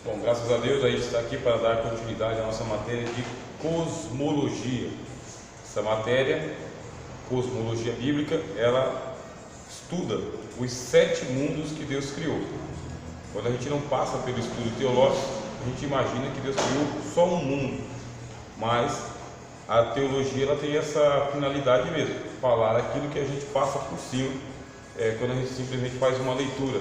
Bom, graças a Deus a gente está aqui para dar continuidade à nossa matéria de cosmologia. Essa matéria, cosmologia bíblica, ela estuda os 7 mundos que Deus criou. Quando a gente não passa pelo estudo teológico, a gente imagina que Deus criou só um mundo, mas a teologia ela tem essa finalidade mesmo, falar aquilo que a gente passa por cima quando a gente simplesmente faz uma leitura.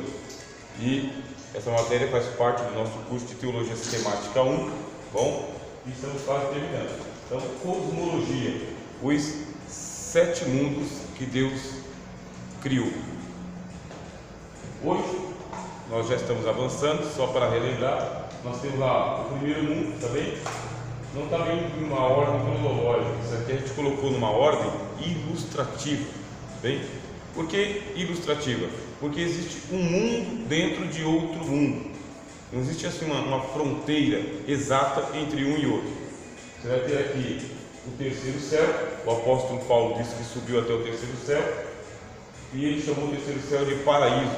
E essa matéria faz parte do nosso curso de Teologia Sistemática 1, bom? E estamos quase terminando. Então, cosmologia, os 7 mundos que Deus criou. Hoje, nós já estamos avançando, só para relembrar, nós temos lá o primeiro mundo, tá bem? Não está bem em uma ordem cronológica, isso aqui a gente colocou numa ordem ilustrativa, bem? Por que ilustrativa? Porque existe um mundo dentro de outro mundo. Não existe assim uma fronteira exata entre um e outro. Você vai ter aqui o terceiro céu. O apóstolo Paulo disse que subiu até o terceiro céu e ele chamou o terceiro céu de paraíso.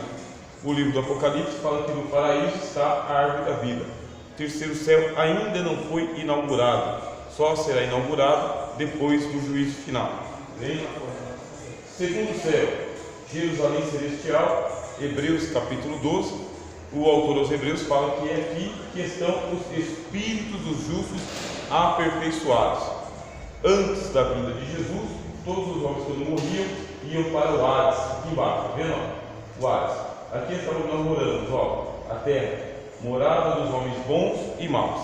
O livro do Apocalipse fala que no paraíso está a árvore da vida. O terceiro céu ainda não foi inaugurado, só será inaugurado depois do juízo final. Segundo céu, Jerusalém celestial, Hebreus capítulo 12, o autor aos Hebreus fala que é aqui que estão os espíritos dos justos aperfeiçoados. Antes da vinda de Jesus, todos os homens quando morriam iam para o Hades, aqui embaixo, tá vendo? O Hades. Aqui estamos nós moramos, ó, a terra, morada dos homens bons e maus.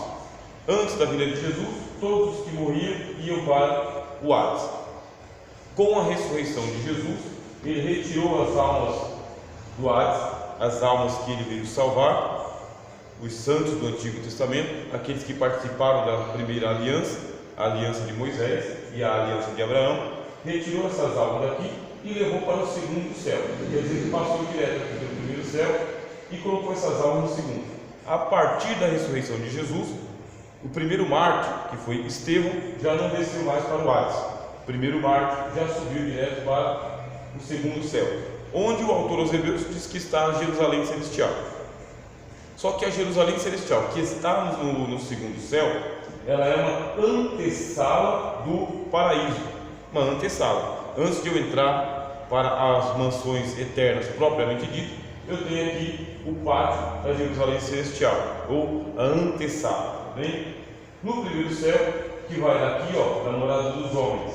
Antes da vinda de Jesus, todos os que morriam iam para o Hades. Com a ressurreição de Jesus, ele retirou as almas do Hades, as almas que ele veio salvar, os santos do Antigo Testamento, aqueles que participaram da primeira aliança, a aliança de Moisés e a aliança de Abraão. Retirou essas almas daqui e levou para o segundo céu. Quer dizer, ele passou direto aqui pelo primeiro céu e colocou essas almas no segundo. A partir da ressurreição de Jesus, o primeiro mártir, que foi Estevão, já não desceu mais para o Hades. O primeiro mártir já subiu direto para o segundo céu, onde o autor aos Hebreus diz que está a Jerusalém celestial. Só que a Jerusalém celestial que está no segundo céu, ela é uma antessala do paraíso, uma antessala. Antes de eu entrar para as mansões eternas propriamente dito, eu tenho aqui o pátio da Jerusalém celestial, ou a antessala, bem? No primeiro céu, que vai daqui, ó, da morada dos homens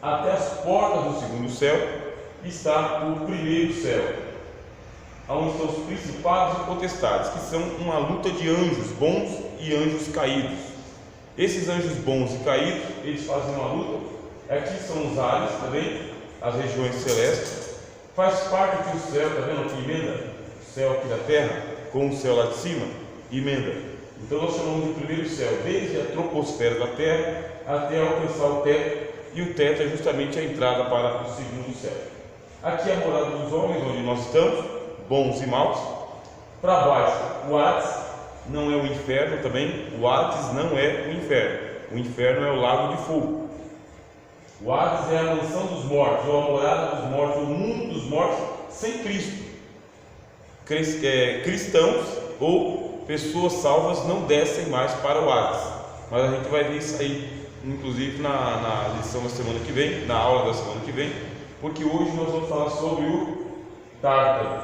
até as portas do segundo céu, está o primeiro céu, onde estão os principados e potestades, que são uma luta de anjos bons e anjos caídos. Esses anjos bons e caídos, eles fazem uma luta. Aqui são os ares também, as regiões celestes. Faz parte aqui o céu, está vendo aqui, emenda? O céu aqui da terra, com o céu lá de cima, emenda. Então nós chamamos de primeiro céu, desde a troposfera da terra até alcançar o teto, e o teto é justamente a entrada para o segundo céu. Aqui é a morada dos homens, onde nós estamos, bons e maus. Para baixo, o Hades, não é o inferno também. O Hades não é o inferno. O inferno é o lago de fogo. O Hades é a mansão dos mortos, ou a morada dos mortos, o mundo dos mortos sem Cristo. Cristãos ou pessoas salvas não descem mais para o Hades. Mas a gente vai ver isso aí, inclusive na lição da semana que vem, na aula da semana que vem, porque hoje nós vamos falar sobre o Tártaro,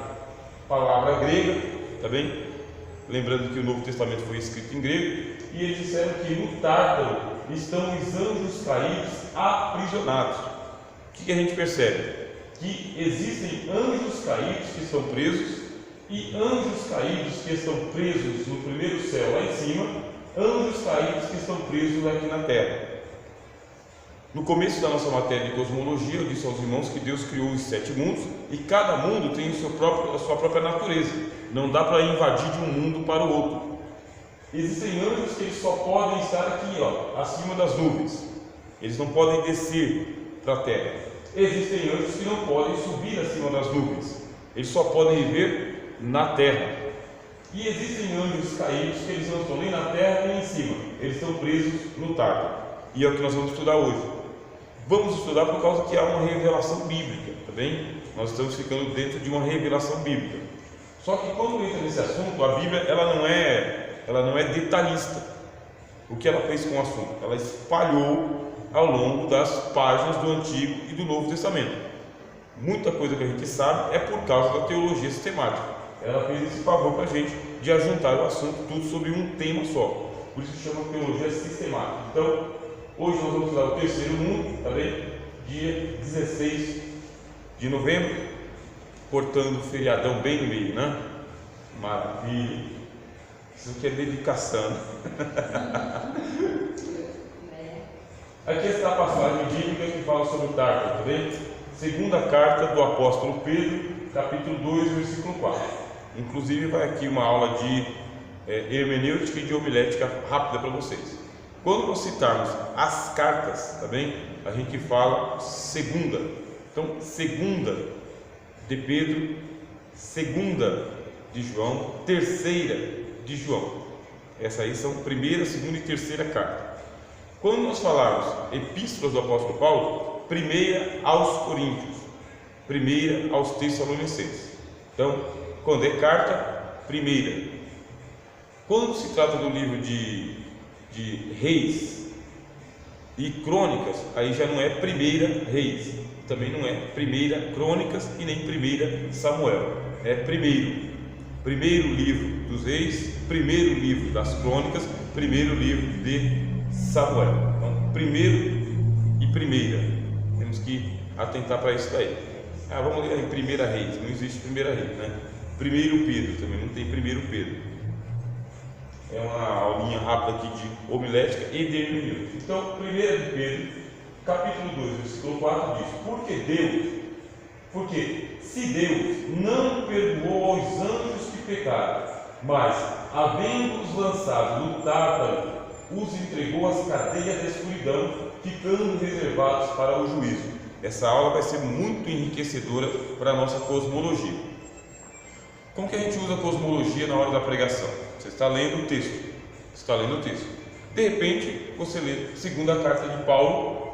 palavra grega, tá bem? Lembrando que o Novo Testamento foi escrito em grego, e eles disseram que no Tártaro estão os anjos caídos aprisionados. O que a gente percebe? Que existem anjos caídos que estão presos, e anjos caídos que estão presos no primeiro céu lá em cima, anjos caídos que estão presos aqui na terra. No começo da nossa matéria de cosmologia, eu disse aos irmãos que Deus criou os 7 mundos e cada mundo tem a sua própria natureza. Não dá para invadir de um mundo para o outro. Existem anjos que eles só podem estar aqui, ó, acima das nuvens. Eles não podem descer para a terra. Existem anjos que não podem subir acima das nuvens. Eles só podem viver na terra. E existem anjos caídos que eles não estão nem na terra nem em cima. Eles estão presos no Tártaro. E é o que nós vamos estudar hoje. Vamos estudar por causa que há uma revelação bíblica, tá bem? Nós estamos ficando dentro de uma revelação bíblica. Só que quando entra nesse assunto, a Bíblia ela é detalhista. O que ela fez com o assunto? Ela espalhou ao longo das páginas do Antigo e do Novo Testamento. Muita coisa que a gente sabe é por causa da teologia sistemática. Ela fez esse favor para a gente de ajuntar o assunto tudo sobre um tema só. Por isso se chama teologia sistemática. Então, hoje nós vamos estudar o terceiro mundo, tá bem? Dia 16 de novembro, cortando o feriadão bem no meio, né? Maravilha! Isso aqui é dedicação. Aqui está a passagem bíblica que fala sobre o Tártaro, tá bem? Segunda carta do apóstolo Pedro, capítulo 2, versículo 4. Inclusive vai aqui uma aula de hermenêutica e de homilética rápida para vocês. Quando nós citarmos as cartas, tá bem? A gente fala segunda. Então, segunda de Pedro, segunda de João, terceira de João. Essas aí são primeira, segunda e terceira carta. Quando nós falarmos epístolas do apóstolo Paulo, primeira aos Coríntios, primeira aos Tessalonicenses. Então, quando é carta, primeira. Quando se trata do livro de Reis e Crônicas, aí já não é primeira Reis, também não é primeira Crônicas e nem primeira Samuel. É primeiro livro dos Reis, primeiro livro das Crônicas, primeiro livro de Samuel. Então, primeiro e primeira, temos que atentar para isso daí. Vamos ler em primeira Reis, não existe primeira Reis, né? Primeiro Pedro, também não tem primeiro Pedro. É uma aulinha rápida aqui de homilética e de hermenêutica. Então, 1 de Pedro, capítulo 2, versículo 4 diz: porque se Deus não perdoou aos anjos que pecaram, mas, havendo-os lançado no Tártaro, os entregou às cadeias da escuridão, ficando reservados para o juízo. Essa aula vai ser muito enriquecedora para a nossa cosmologia. Como que a gente usa a cosmologia na hora da pregação? Você está lendo o texto. De repente, você lê a segunda carta de Paulo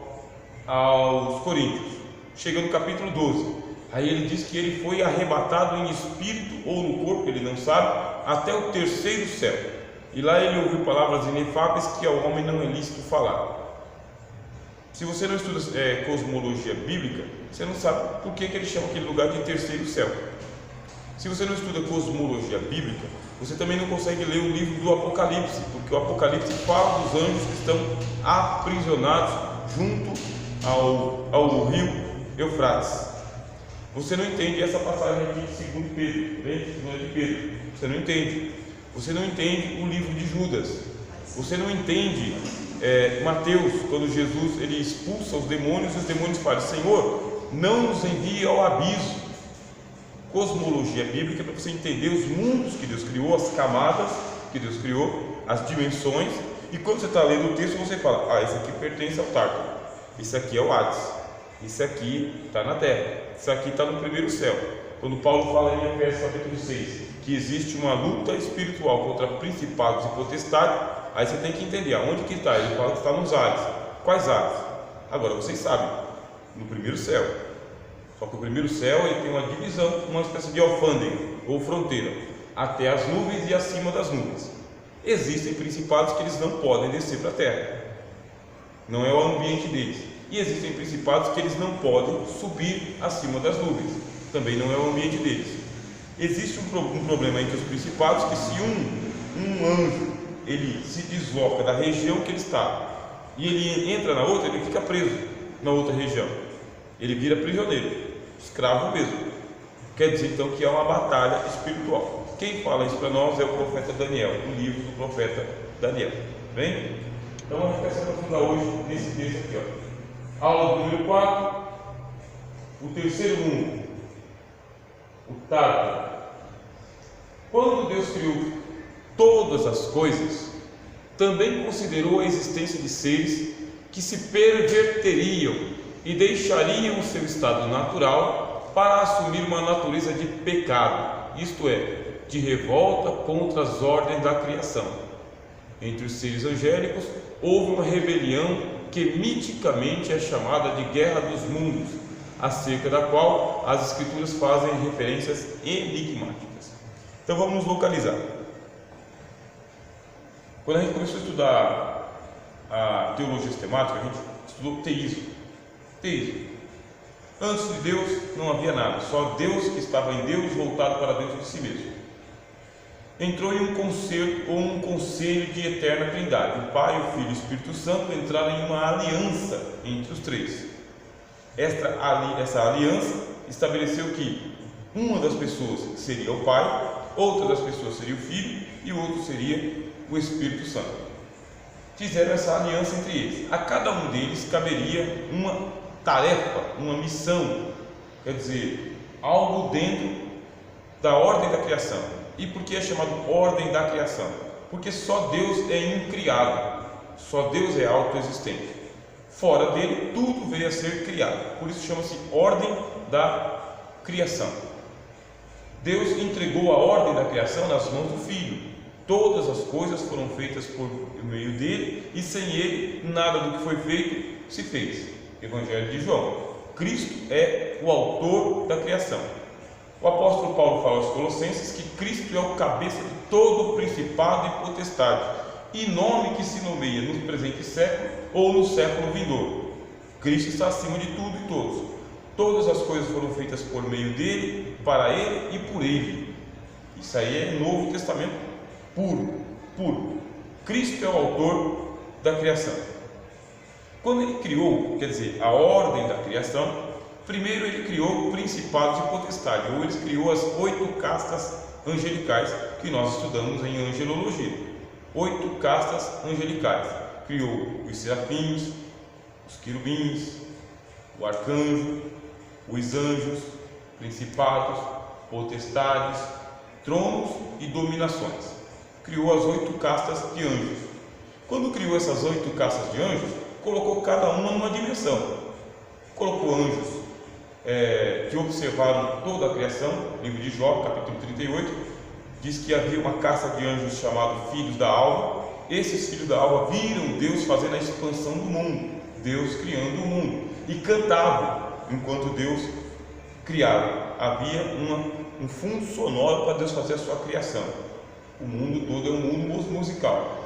aos Coríntios. Chega no capítulo 12. Aí ele diz que ele foi arrebatado em espírito ou no corpo, ele não sabe, até o terceiro céu. E lá ele ouviu palavras inefáveis que ao homem não é lícito falar. Se você não estuda cosmologia bíblica, você não sabe por que ele chama aquele lugar de terceiro céu. Se você não estuda cosmologia bíblica, você também não consegue ler o livro do Apocalipse, porque o Apocalipse fala dos anjos que estão aprisionados junto ao rio Eufrates. Você não entende essa passagem aqui de 2 Pedro, segunda de Pedro. Você não entende. Você não entende o livro de Judas. Você não entende Mateus, quando Jesus ele expulsa os demônios e os demônios falam: Senhor, não nos envie ao abismo. Cosmologia bíblica é para você entender os mundos que Deus criou, as camadas que Deus criou, as dimensões. E quando você está lendo o texto, você fala: esse aqui pertence ao Tártaro, isso aqui é o Hades, isso aqui está na terra, isso aqui está no primeiro céu. Quando Paulo fala em Efésios capítulo 6 que existe uma luta espiritual contra principados e potestades, aí você tem que entender aonde que está. Ele fala que está nos ares. Quais ares? Agora vocês sabem, no primeiro céu. Só que o primeiro céu ele tem uma divisão, uma espécie de alfândega ou fronteira, até as nuvens e acima das nuvens. Existem principados que eles não podem descer para a terra, não é o ambiente deles. E existem principados que eles não podem subir acima das nuvens, também não é o ambiente deles. Existe um problema entre os principados, que se um anjo ele se desloca da região que ele está e ele entra na outra, ele fica preso na outra região, ele vira prisioneiro, escravo mesmo. Quer dizer então que é uma batalha espiritual. Quem fala isso para nós é o profeta Daniel, o livro do profeta Daniel. Bem? Então a gente vai se aprofundar hoje nesse texto aqui, ó. Aula número 4, o terceiro mundo, o Tártaro. Quando Deus criou todas as coisas, também considerou a existência de seres que se perverteriam e deixariam o seu estado natural para assumir uma natureza de pecado, isto é, de revolta contra as ordens da criação. Entre os seres angélicos houve uma rebelião que miticamente é chamada de Guerra dos Mundos, acerca da qual as escrituras fazem referências enigmáticas. Então vamos nos localizar. Quando a gente começou a estudar a teologia sistemática, a gente estudou teísmo. Antes de Deus não havia nada, só Deus que estava em Deus voltado para dentro de si mesmo. Entrou em um concerto ou um conselho de eterna trindade. O Pai, o Filho e o Espírito Santo entraram em uma aliança entre os três. Essa aliança estabeleceu que uma das pessoas seria o Pai, outra das pessoas seria o Filho e o outro seria o Espírito Santo. Fizeram essa aliança entre eles. A cada um deles caberia uma tarefa, uma missão, quer dizer, algo dentro da ordem da criação. E por que é chamado ordem da criação? Porque só Deus é incriado, só Deus é autoexistente. Fora dele, tudo veio a ser criado. Por isso chama-se ordem da criação. Deus entregou a ordem da criação nas mãos do Filho. Todas as coisas foram feitas por meio dele, e sem ele, nada do que foi feito se fez. Evangelho de João. Cristo é o autor da criação. O apóstolo Paulo fala aos Colossenses que Cristo é o cabeça de todo o principado e potestade, e nome que se nomeia no presente século ou no século vindouro. Cristo está acima de tudo e todos. Todas as coisas foram feitas por meio dele, para ele e por ele. Isso aí é Novo Testamento puro. Cristo é o autor da criação. Quando ele criou, quer dizer, a ordem da criação, primeiro ele criou principados e potestades, ou ele criou as 8 castas angelicais que nós estudamos em angelologia. 8 castas angelicais. Criou os serafins, os querubins, o arcanjo, os anjos, principados, potestades, tronos e dominações. Criou as 8 castas de anjos. Quando criou essas 8 castas de anjos, colocou cada uma numa dimensão. Colocou anjos que observaram toda a criação. Livro de Jó, capítulo 38, diz que havia uma casta de anjos chamados filhos da alva. Esses filhos da alva viram Deus fazendo a expansão do mundo, Deus criando o mundo, e cantavam enquanto Deus criava. Havia um fundo sonoro para Deus fazer a sua criação. O mundo todo é um mundo musical.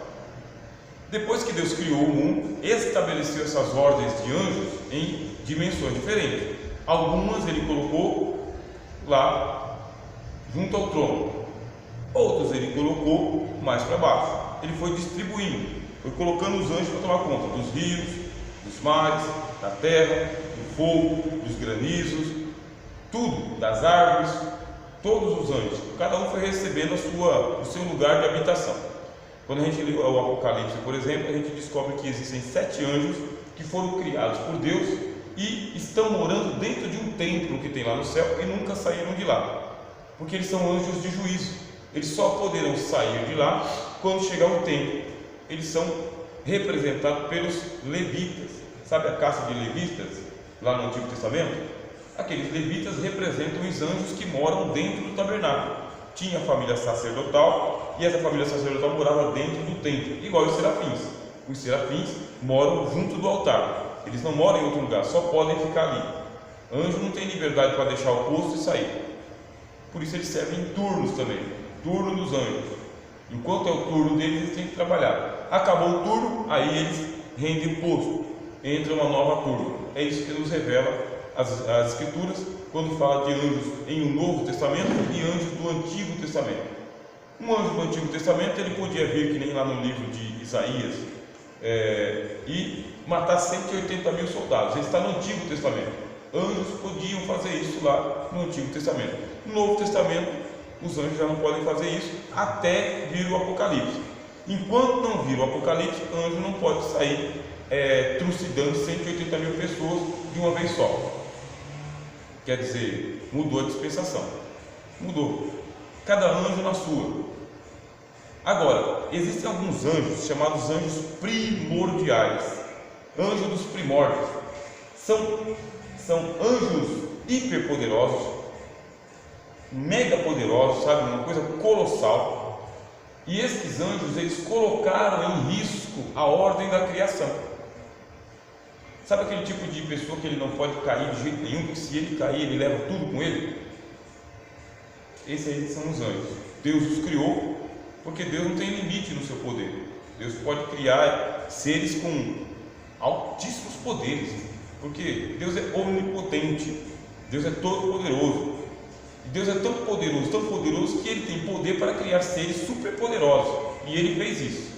Depois que Deus criou o mundo, estabeleceu essas ordens de anjos em dimensões diferentes. Algumas ele colocou lá junto ao trono, outras ele colocou mais para baixo. Ele foi distribuindo, foi colocando os anjos para tomar conta dos rios, dos mares, da terra, do fogo, dos granizos, tudo, das árvores, todos os anjos. Cada um foi recebendo o seu lugar de habitação. Quando a gente lê o Apocalipse, por exemplo, a gente descobre que existem 7 anjos que foram criados por Deus e estão morando dentro de um templo que tem lá no céu e nunca saíram de lá, porque eles são anjos de juízo. Eles só poderão sair de lá quando chegar o tempo. Eles são representados pelos levitas. Sabe a casta de levitas lá no Antigo Testamento? Aqueles levitas representam os anjos que moram dentro do tabernáculo. Tinha a família sacerdotal, e essa família sacerdotal morava dentro do templo, igual os serafins. Os serafins moram junto do altar, eles não moram em outro lugar, só podem ficar ali. Anjo não tem liberdade para deixar o posto e sair. Por isso eles servem em turnos também, turno dos anjos. Enquanto é o turno deles, eles têm que trabalhar. Acabou o turno, aí eles rendem o posto, entra uma nova turma. É isso que nos revela as Escrituras, quando fala de anjos em um Novo Testamento e anjos do Antigo Testamento. Um anjo do Antigo Testamento, ele podia vir, que nem lá no livro de Isaías, e matar 180 mil soldados. Ele está no Antigo Testamento. Anjos podiam fazer isso lá no Antigo Testamento. No Novo Testamento, os anjos já não podem fazer isso até vir o Apocalipse. Enquanto não vir o Apocalipse, anjo não pode sair trucidando 180 mil pessoas de uma vez só. Quer dizer, mudou a dispensação. Mudou. Cada anjo na sua. Agora, existem alguns anjos chamados anjos primordiais. Anjos dos primórdios. São anjos hiperpoderosos, mega poderosos, sabe? Uma coisa colossal. E esses anjos, eles colocaram em risco a ordem da criação. Sabe aquele tipo de pessoa que ele não pode cair de jeito nenhum, porque se ele cair, ele leva tudo com ele? Esses aí são os anjos. Deus os criou, porque Deus não tem limite no seu poder. pode criar seres com altíssimos poderes, porque Deus é onipotente, Deus é todo poderoso. Deus é tão poderoso que Ele tem poder para criar seres super poderosos, e Ele fez isso.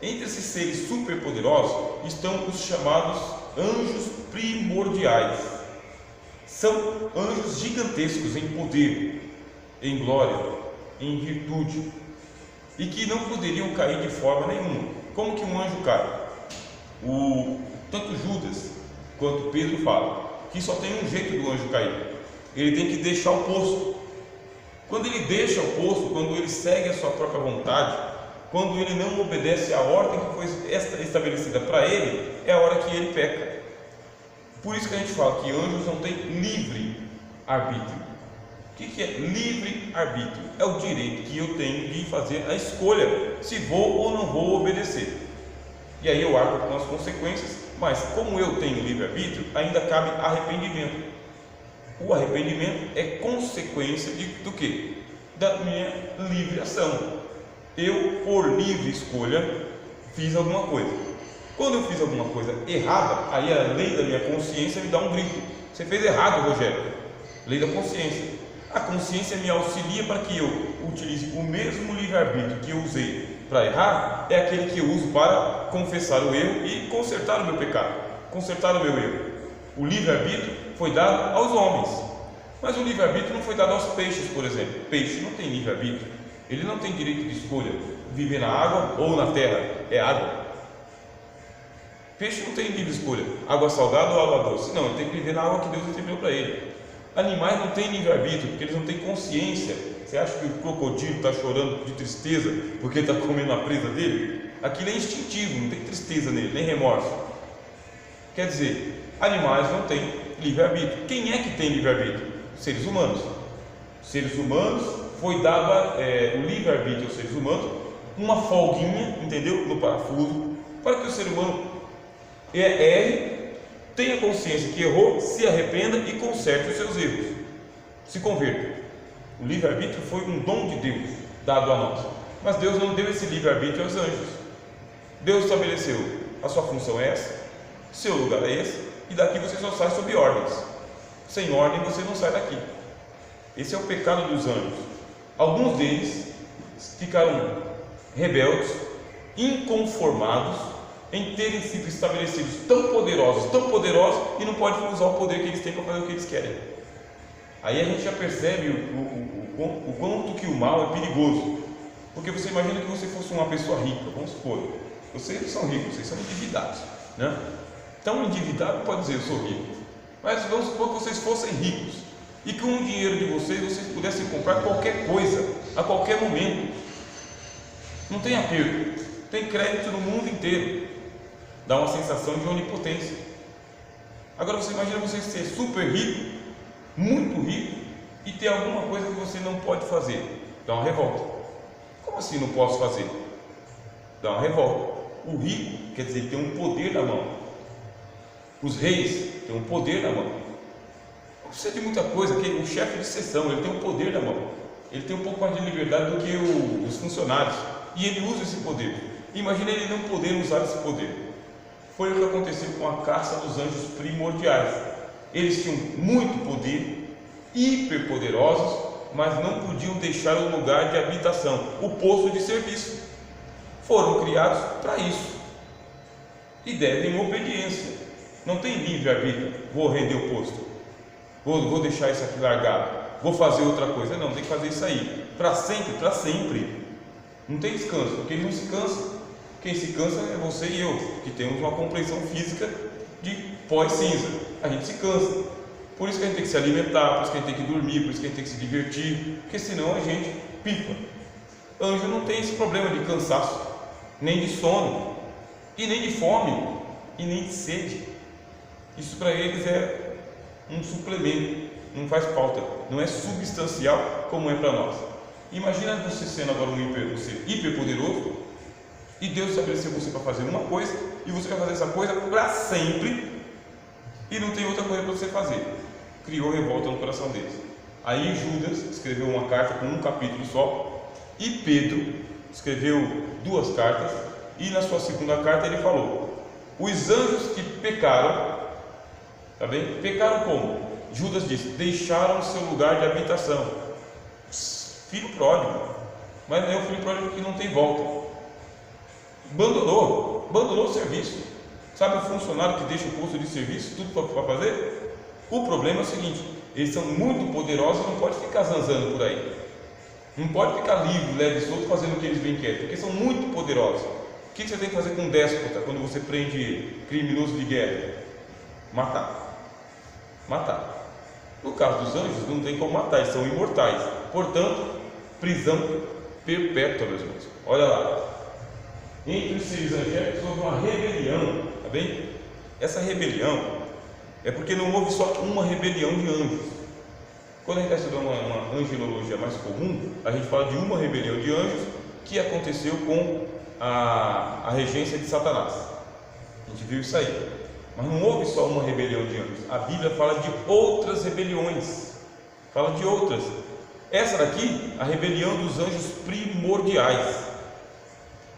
Entre esses seres super poderosos estão os chamados anjos primordiais. São anjos gigantescos em poder, em glória, em virtude, e que não poderiam cair de forma nenhuma. Como que um anjo cai? Tanto Judas quanto Pedro falam que só tem um jeito do anjo cair: ele tem que deixar o posto. Quando ele deixa o posto, quando ele segue a sua própria vontade, quando ele não obedece à ordem que foi estabelecida para ele, é a hora que ele peca. Por isso que a gente fala que anjos não têm livre arbítrio. O que é livre arbítrio? É o direito que eu tenho de fazer a escolha se vou ou não vou obedecer. E aí eu arco com as consequências, mas como eu tenho livre arbítrio, ainda cabe arrependimento. O arrependimento é consequência do quê? Da minha livre ação. Eu, por livre escolha, fiz alguma coisa. Quando eu fiz alguma coisa errada, aí a lei da minha consciência me dá um grito: você fez errado, Rogério. Lei da consciência. A consciência me auxilia para que eu utilize o mesmo livre-arbítrio que eu usei para errar, é aquele que eu uso para confessar o erro e consertar o meu pecado, consertar o meu erro. O livre-arbítrio foi dado aos homens, mas o livre-arbítrio não foi dado aos peixes, por exemplo. Peixe não tem livre-arbítrio, ele não tem direito de escolha, viver na água ou na terra, é água. Peixe não tem livre escolha, água salgada ou água doce, não, ele tem que viver na água que Deus determinou para ele. Animais não têm livre-arbítrio, porque eles não têm consciência. Você acha que o crocodilo está chorando de tristeza porque está comendo a presa dele? Aquilo é instintivo, não tem tristeza nele, nem remorso. Quer dizer, animais não têm livre-arbítrio. Quem é que tem livre-arbítrio? Seres humanos. Seres humanos, foi dado o livre-arbítrio aos seres humanos, uma folguinha, entendeu? No parafuso, para que o ser humano erre, tenha consciência que errou, se arrependa e conserte os seus erros, se converta. O livre-arbítrio foi um dom de Deus dado a nós, mas Deus não deu esse livre-arbítrio aos anjos. Deus estabeleceu: a sua função é essa, seu lugar é esse, e daqui você só sai sob ordens. Sem ordem você não sai daqui. Esse é o pecado dos anjos. Alguns deles ficaram rebeldes, inconformados em terem sido estabelecidos tão poderosos, e não podem usar o poder que eles têm para fazer o que eles querem. Aí a gente já percebe o quanto que o mal é perigoso. Porque você imagina que você fosse uma pessoa rica, vamos supor, vocês são ricos, vocês são endividados, né? Então um endividado pode dizer: eu sou rico. Mas vamos supor que vocês fossem ricos e com o dinheiro de vocês pudessem comprar qualquer coisa, a qualquer momento. Não tem aperto, tem crédito no mundo inteiro. Dá uma sensação de onipotência. Agora você imagina você ser super rico, muito rico, e ter alguma coisa que você não pode fazer. Dá uma revolta. Como assim não posso fazer? Dá uma revolta. O rico, quer dizer, tem um poder na mão. Os reis têm um poder na mão. Não precisa de muita coisa, que o chefe de seção, ele tem um poder na mão. Ele tem um pouco mais de liberdade do que os funcionários, e ele usa esse poder. Imagina ele não poder usar esse poder. Foi o que aconteceu com a caça dos anjos primordiais. Eles tinham muito poder, hiperpoderosos, mas não podiam deixar o lugar de habitação, o posto de serviço. Foram criados para isso e devem obediência. Não tem livre-arbítrio: vou render o posto, vou deixar isso aqui largado, vou fazer outra coisa. Não, tem que fazer isso aí para sempre, para sempre. Não tem descanso, porque eles não se cansam. Quem se cansa é você e eu, que temos uma compreensão física de pós-cinza. A gente se cansa. Por isso que a gente tem que se alimentar, por isso que a gente tem que dormir, por isso que a gente tem que se divertir, porque senão a gente pipa. Anjo não tem esse problema de cansaço, nem de sono, e nem de fome, e nem de sede. Isso para eles é um suplemento, não faz falta, não é substancial como é para nós. Imagina você sendo agora um ser hiperpoderoso, e Deus estabeleceu você para fazer uma coisa, e você vai fazer essa coisa para sempre, e não tem outra coisa para você fazer. Criou revolta no coração deles. Aí Judas escreveu uma carta com um capítulo só, e Pedro escreveu 2 cartas, E na sua segunda carta ele falou: os anjos que pecaram, tá bem? Pecaram como? Judas disse: deixaram seu lugar de habitação. Filho pródigo, mas não é o filho pródigo que não tem volta. Abandonou o serviço. Sabe o funcionário que deixa o posto de serviço, tudo para fazer? O problema é o seguinte: eles são muito poderosos e não pode ficar zanzando por aí. Não pode ficar livre, leve e solto, fazendo o que eles bem querem, porque são muito poderosos. O que você tem que fazer com um déspota quando você prende ele, criminoso de guerra? Matar. No caso dos anjos, não tem como matar, eles são imortais. Portanto, prisão perpétua, meus irmãos. Olha lá. Entre os seres angélicos houve uma rebelião, tá bem? Essa rebelião é porque não houve só uma rebelião de anjos. Quando a gente está estudando uma angelologia mais comum, a gente fala de uma rebelião de anjos que aconteceu com a regência de Satanás. A gente viu isso aí. Mas não houve só uma rebelião de anjos. A Bíblia fala de outras rebeliões. Fala de outras. Essa daqui, a rebelião dos anjos primordiais.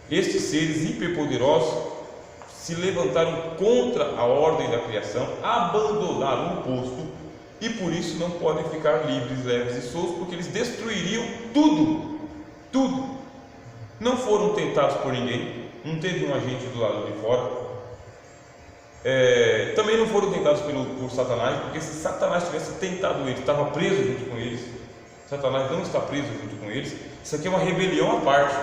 Estes seres hiperpoderosos se levantaram contra a ordem da criação, abandonaram o posto e por isso não podem ficar livres, leves e soltos, porque eles destruiriam tudo. Não foram tentados por ninguém, não teve um agente do lado de fora. Também não foram tentados por Satanás, porque se Satanás tivesse tentado eles, estava preso junto com eles. Satanás não está preso junto com eles. Isso aqui é uma rebelião à parte.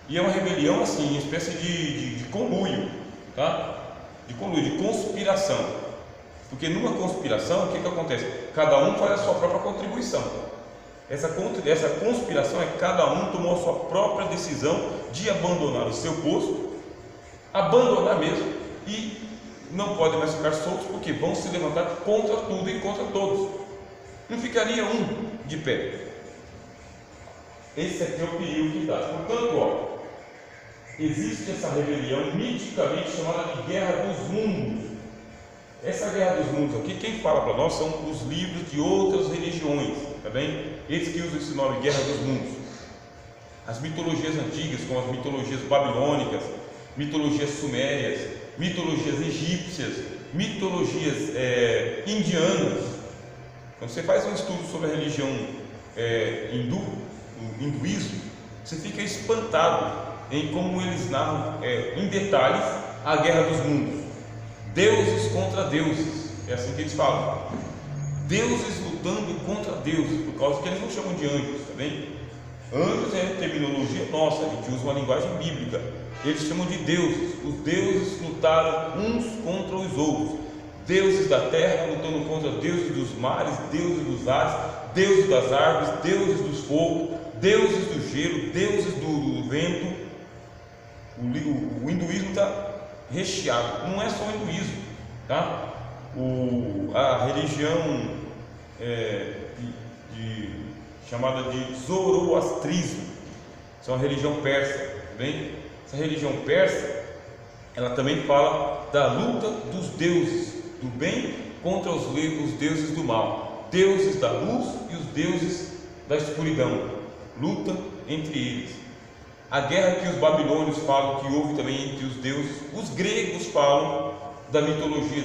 E é uma rebelião assim, uma espécie de conluio, tá? De conluio, de conspiração. Porque numa conspiração, o que acontece? Cada um faz a sua própria contribuição. Essa conspiração é cada um tomou a sua própria decisão de abandonar o seu posto, abandonar mesmo, e não podem mais ficar soltos, porque vão se levantar contra tudo e contra todos. Não ficaria um de pé. Esse aqui é o perigo que dá. Portanto, ó, existe essa rebelião miticamente chamada de Guerra dos Mundos. Essa Guerra dos Mundos aqui, quem fala para nós são os livros de outras religiões, tá bem? Eles que usam esse nome, Guerra dos Mundos. As mitologias antigas, como as mitologias babilônicas, mitologias sumérias, mitologias egípcias, mitologias indianas. Quando você faz um estudo sobre a religião hindu, o hinduísmo, você fica espantado em como eles narram em detalhes a Guerra dos Mundos. Deuses contra deuses, é assim que eles falam. Deuses lutando contra deuses, por causa que eles não chamam de anjos, tá bem? Anjos é terminologia nossa, a gente usa uma linguagem bíblica. Eles chamam de deuses. Os deuses lutaram uns contra os outros. Deuses da terra lutando contra deuses dos mares, deuses dos ares, deuses das árvores, deuses dos fogos, deuses do gelo, deuses do vento. O hinduísmo está recheado. Não é só o hinduísmo, tá? A religião chamada de zoroastrismo, isso é uma religião persa, tá bem? Essa religião persa, ela também fala da luta dos deuses do bem contra os deuses do mal, deuses da luz e os deuses da escuridão, luta entre eles. A guerra que os babilônios falam que houve também entre os deuses, os gregos falam da mitologia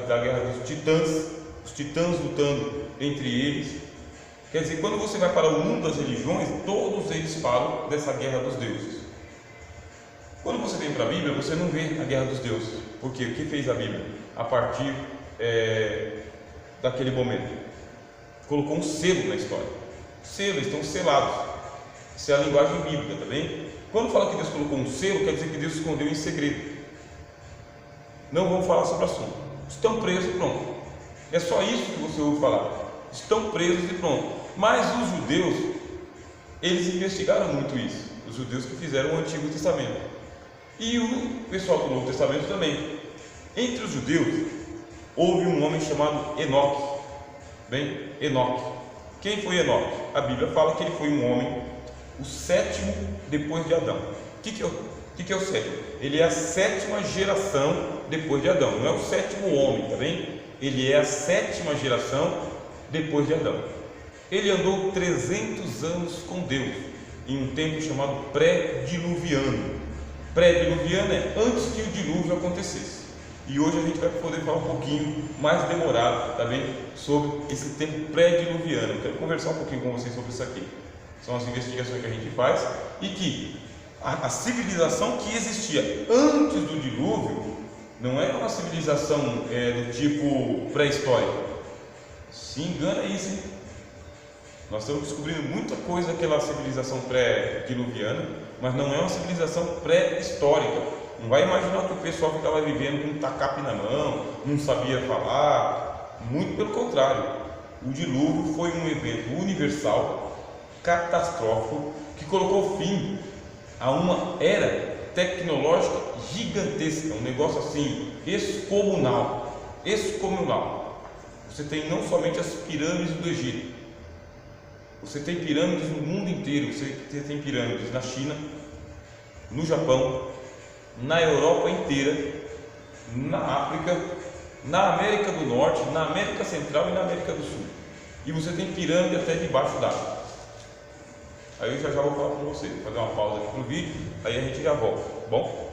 da guerra dos titãs, os titãs lutando entre eles. Quer dizer, quando você vai para o mundo das religiões, todos eles falam dessa guerra dos deuses. Quando você vem para a Bíblia, você não vê a guerra dos deuses. Por quê? O que fez a Bíblia? A partir daquele momento, colocou um selo na história. Selo, estão selados. Isso é a linguagem bíblica, tá bem? Quando fala que Deus colocou um selo, quer dizer que Deus escondeu em segredo. Não vamos falar sobre o assunto. Estão presos e pronto. É só isso que você ouve falar. Estão presos e pronto. Mas os judeus, eles investigaram muito isso. Os judeus que fizeram o Antigo Testamento. E o pessoal do Novo Testamento também. Entre os judeus, houve um homem chamado Enoque. Bem, Enoque. Quem foi Enoque? A Bíblia fala que ele foi um homem, o sétimo depois de Adão. O que é o sétimo? Ele é a sétima geração depois de Adão. Não é o sétimo homem, tá bem? Ele é a sétima geração depois de Adão. Ele andou 300 anos com Deus. em um tempo chamado pré-diluviano. Pré-diluviano é antes que o dilúvio acontecesse. E hoje a gente vai poder falar um pouquinho mais demorado, tá bem? Sobre esse tempo pré-diluviano. Eu quero conversar um pouquinho com vocês sobre isso aqui. São as investigações que a gente faz e que a civilização que existia antes do dilúvio não é uma civilização do tipo pré-histórico. Se engana isso, hein? Nós estamos descobrindo muita coisa daquela civilização pré-diluviana, mas não é uma civilização pré-histórica. Não vai imaginar que o pessoal ficava vivendo com um tacape na mão, não sabia falar. Muito pelo contrário. O dilúvio foi um evento universal, catastrófico, que colocou fim a uma era tecnológica gigantesca, um negócio assim, excomunal. Você tem não somente as pirâmides do Egito, você tem pirâmides no mundo inteiro. Você tem pirâmides na China, no Japão, na Europa inteira, na África, na América do Norte, na América Central e na América do Sul. E você tem pirâmide até debaixo d'água. Aí eu já vou falar com você, vou fazer uma pausa aqui no vídeo, aí a gente já volta, tá bom?